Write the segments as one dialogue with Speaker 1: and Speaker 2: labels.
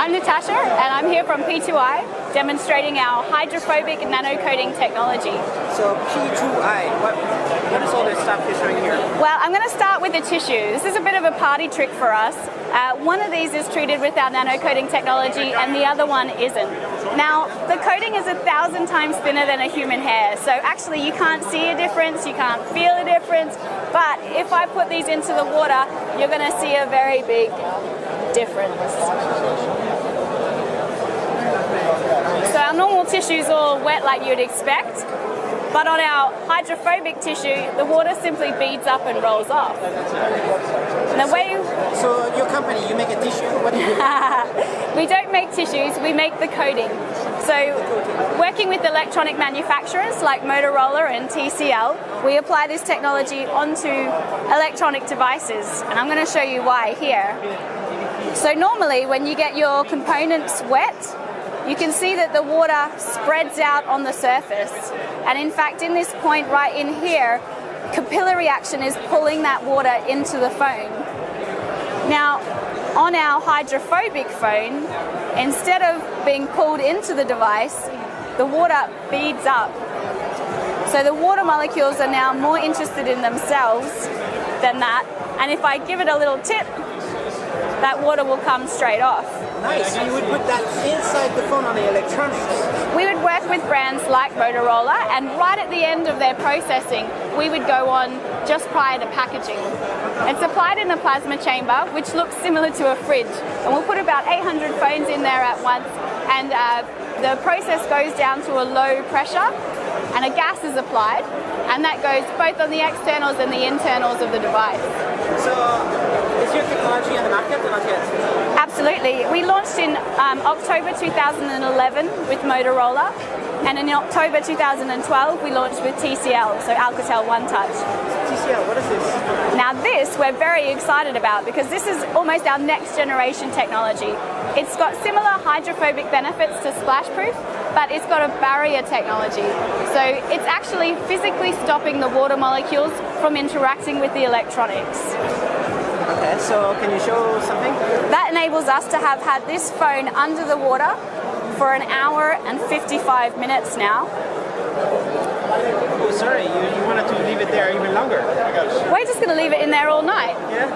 Speaker 1: I'm Natasha, and I'm here from P2I, demonstrating our hydrophobic nanocoating technology.
Speaker 2: So P2I, what is all this stuff you're showing here?
Speaker 1: Well, I'm going to start with the tissue. This is a bit of a party trick for us. One of these is treated with our nanocoating technology, and the other one isn't. Now, the coating is 1,000 times thinner than a human hair, so actually you can't see a difference, you can't feel a difference, but if I put these into the water, you're going to see a very big difference. So our normal tissue is all wet like you'd expect, but on our hydrophobic tissue, the water simply beads up and rolls off. And the way
Speaker 2: So your company, you make a tissue? What do you do?
Speaker 1: We don't make tissues, we make the coating. So working with electronic manufacturers like Motorola and TCL, we apply this technology onto electronic devices, and I'm going to show you why here. So normally when you get your components wet, you can see that the water spreads out on the surface. And in fact, in this point right in here, capillary action is pulling that water into the phone. Now, on our hydrophobic phone, instead of being pulled into the device, the water beads up. So the water molecules are now more interested in themselves than that. And if I give it a little tip, that water will come straight off.
Speaker 2: Nice, so you would put that inside the phone on the electronics?
Speaker 1: We would work with brands like Motorola, and right at the end of their processing, we would go on just prior to packaging. It's applied in a plasma chamber, which looks similar to a fridge. And we'll put about 800 phones in there at once, and the process goes down to a low pressure, and a gas is applied, and that goes both on the externals and the internals of the device.
Speaker 2: So, is your technology on the market or not yet?
Speaker 1: Absolutely. We launched in October 2011 with Motorola, and in October 2012 we launched with TCL, so Alcatel One Touch.
Speaker 2: TCL, what is this?
Speaker 1: Now this we're very excited about because this is almost our next generation technology. It's got similar hydrophobic benefits to splashproof, but it's got a barrier technology. So it's actually physically stopping the water molecules from interacting with the electronics.
Speaker 2: Okay, so can you show something?
Speaker 1: That enables us to have had this phone under the water for 1 hour and 55 minutes now.
Speaker 2: Oh, sorry, you wanted to leave it there even longer.
Speaker 1: We're just going to leave it in there all night.
Speaker 2: Yeah?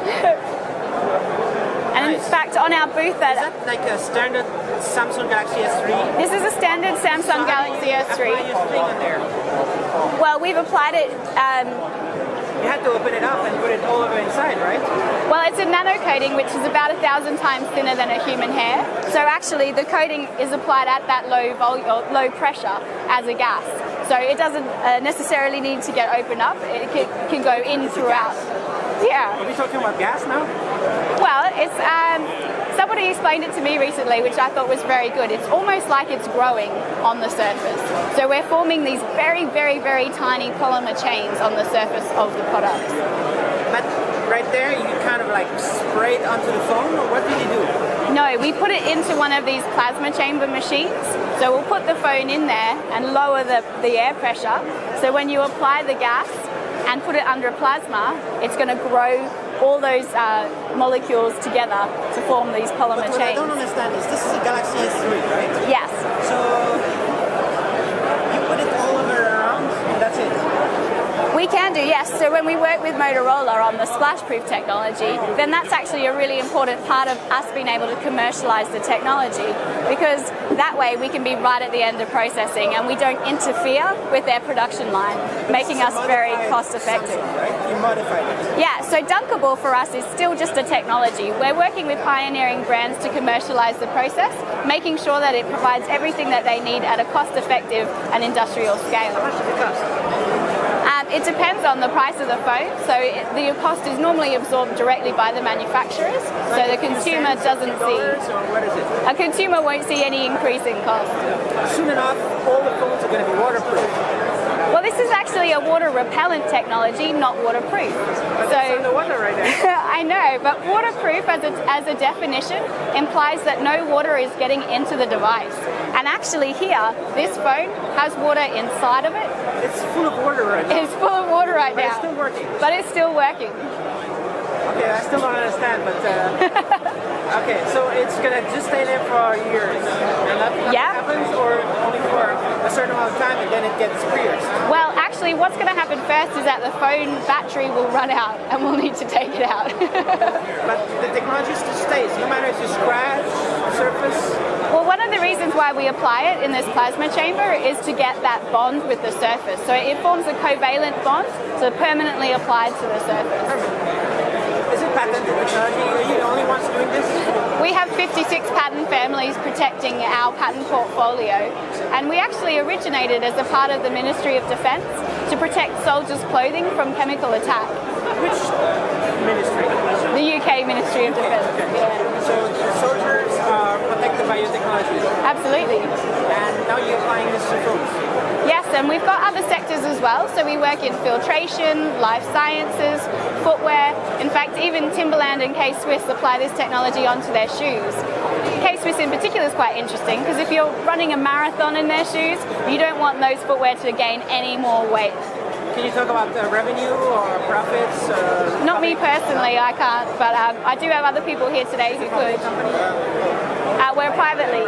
Speaker 1: And
Speaker 2: Nice.
Speaker 1: in fact, on our booth
Speaker 2: Is that like a standard Samsung Galaxy S3?
Speaker 1: this is a standard Samsung Galaxy
Speaker 2: Apply
Speaker 1: S3.
Speaker 2: your thing in there.
Speaker 1: Well, we've applied it.
Speaker 2: You had to open it up and put it all over inside, right?
Speaker 1: Well, it's a nano coating, which is about 1,000 times thinner than a human hair. So actually, the coating is applied at that low pressure as a gas. So it doesn't necessarily need to get opened up. It can go in throughout. Yeah.
Speaker 2: Are we talking about gas now?
Speaker 1: Well, it's somebody explained it to me recently, which I thought was very good. It's almost like it's growing on the surface. So we're forming these very, very, very tiny polymer chains on the surface of the product.
Speaker 2: But right there, you kind of like spray it onto the phone, or what did you do?
Speaker 1: No, we put it into one of these plasma chamber machines. So we'll put the phone in there and lower the air pressure. So when you apply the gas and put it under plasma, it's going to grow all those molecules together to form these polymer
Speaker 2: But what
Speaker 1: chains.
Speaker 2: I don't understand is this is a Galaxy S3, right?
Speaker 1: Yes.
Speaker 2: So you put it all over around, and that's it.
Speaker 1: We can do, yes. So when we work with Motorola on the splashproof technology, then that's actually a really important part of us being able to commercialize the technology, because that way we can be right at the end of processing and we don't interfere with their production line, making us very cost effective.
Speaker 2: Right? You modified it.
Speaker 1: Yeah, so Dunkable for us is still just a technology. We're working with pioneering brands to commercialize the process, making sure that it provides everything that they need at a cost-effective and industrial scale.
Speaker 2: How much does it cost?
Speaker 1: It depends on the price of the phone. So the cost is normally absorbed directly by the manufacturers, so the consumer doesn't see.
Speaker 2: Or what is it?
Speaker 1: A consumer won't see any increase in cost.
Speaker 2: Soon enough, all the phones are going to be waterproof.
Speaker 1: Well, this is actually a water repellent technology, not waterproof.
Speaker 2: But it's underwater right now.
Speaker 1: I know, but waterproof as a definition implies that no water is getting into the device. And actually here, this phone has water inside of it.
Speaker 2: It's full of water right now.
Speaker 1: It's full of water right
Speaker 2: But
Speaker 1: now.
Speaker 2: it's still working.
Speaker 1: But it's still working.
Speaker 2: Okay, I still don't understand, but Okay, so it's gonna just stay there for years, and nothing happens, or only for a certain amount of time, and then it gets pierced.
Speaker 1: Well, actually, what's going to happen first is that the phone battery will run out, and we'll need to take it out.
Speaker 2: But the technology still stays, no matter if you scratch the surface.
Speaker 1: Well, one of the reasons why we apply it in this plasma chamber is to get that bond with the surface. So it forms a covalent bond, so permanently applied to the surface.
Speaker 2: Is it patented technology? Are you the only ones doing this?
Speaker 1: We have 56 patent families protecting our patent portfolio, and we actually originated as a part of the Ministry of Defence to protect soldiers' clothing from chemical attack.
Speaker 2: Which ministry?
Speaker 1: The UK Ministry of Defence.
Speaker 2: Okay.
Speaker 1: Yeah.
Speaker 2: So the soldiers are protected by your technology?
Speaker 1: Absolutely.
Speaker 2: And now you're applying this to phones?
Speaker 1: Yes, and we've got other sectors as well. So we work in filtration, life sciences, footwear. In fact, even Timberland and K-Swiss apply this technology onto their shoes. K-Swiss in particular is quite interesting because if you're running a marathon in their shoes, you don't want those footwear to gain any more weight.
Speaker 2: Can you talk about the revenue or profits?
Speaker 1: Not me personally, I can't, but I do have other people here today who could. We're privately.